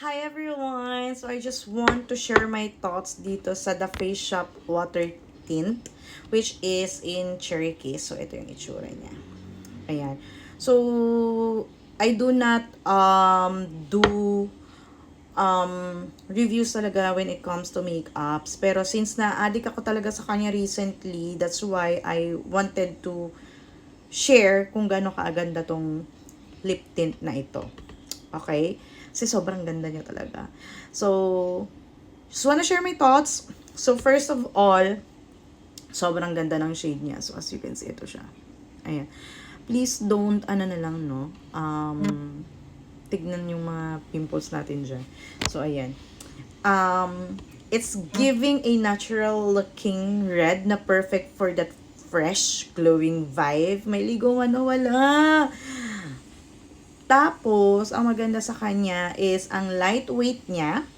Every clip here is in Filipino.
Hi everyone! So I just want to share my thoughts dito sa The Face Shop Water Tint, which is in cherry case. So ito yung itsura niya. Ayan. So I do not do reviews talaga when it comes to makeups. Pero since na-addict ako talaga sa kanya recently, that's why I wanted to share kung gaano kaaganda tong lip tint na ito. Okay? Kasi sobrang ganda niya talaga. So, just wanna share my thoughts. So, first of all, sobrang ganda ng shade niya. So, as you can see, ito siya. Ayan. Please don't, ano na lang, no? Tignan yung mga pimples natin dyan. So, ayan. It's giving a natural looking red na perfect for that fresh, glowing vibe. May ligawan na wala. Tapos, ang maganda sa kanya is ang lightweight niya.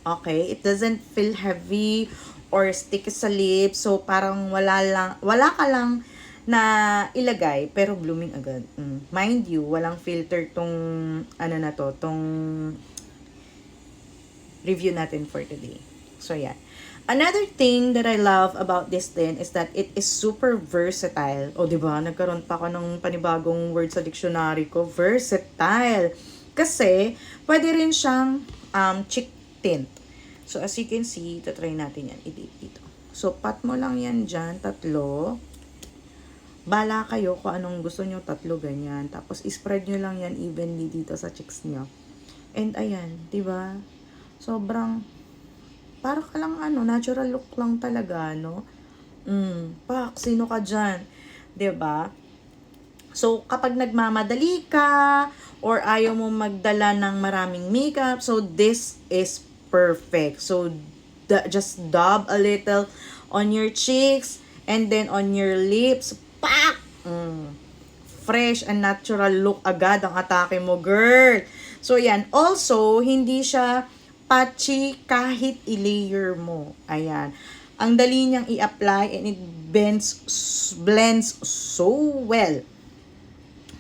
Okay, it doesn't feel heavy or sticky sa lips. So, parang wala ka lang na ilagay, pero blooming agad. Mind you, walang filter tong, tong review natin for today. So, yeah. Another thing that I love about this din is that it is super versatile. O, diba? Nagkaroon pa ako ng panibagong word sa dictionary ko. Versatile. Kasi, pwede rin siyang cheek tint. So, as you can see, try natin yan. I-date dito. So, pat mo lang yan dyan. 3. Bala kayo kung anong gusto nyo. 3, ganyan. Tapos, spread nyo lang yan evenly dito sa cheeks nyo. And, ayan. Diba? Sobrang para ka lang natural look lang talaga, no? Pak, sino ka dyan? 'Di ba? So, kapag nagmamadali ka, or ayaw mo magdala ng maraming makeup, so this is perfect. So, just dab a little on your cheeks, and then on your lips, pak! Fresh and natural look agad ang atake mo, girl. So, yan. Also, hindi siya patchy kahit i-layer mo. Ayan. Ang dali niyang i-apply and it blends so well.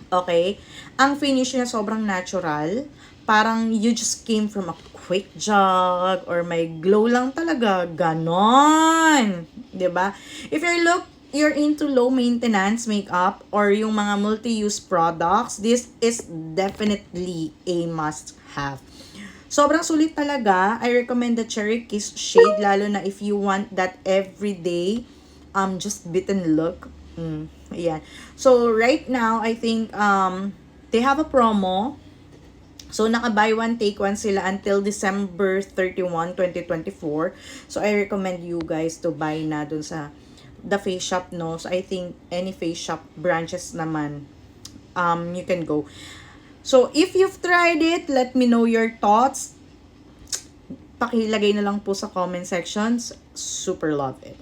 Okay? Ang finish niya sobrang natural. Parang you just came from a quick jog or may glow lang talaga. Ganon. 'Di ba? If you're into low maintenance makeup or yung mga multi-use products, this is definitely a must have. Sobrang sulit talaga. I recommend the Cherry Kiss shade, lalo na if you want that everyday just bitten look. Ayan. So, right now, I think they have a promo. So, naka-buy one, take one sila until December 31, 2024. So, I recommend you guys to buy na dun sa The Face Shop, no? So, I think any Face Shop branches naman, you can go. So, if you've tried it, let me know your thoughts. Pakilagay na lang po sa comment sections. Super love it.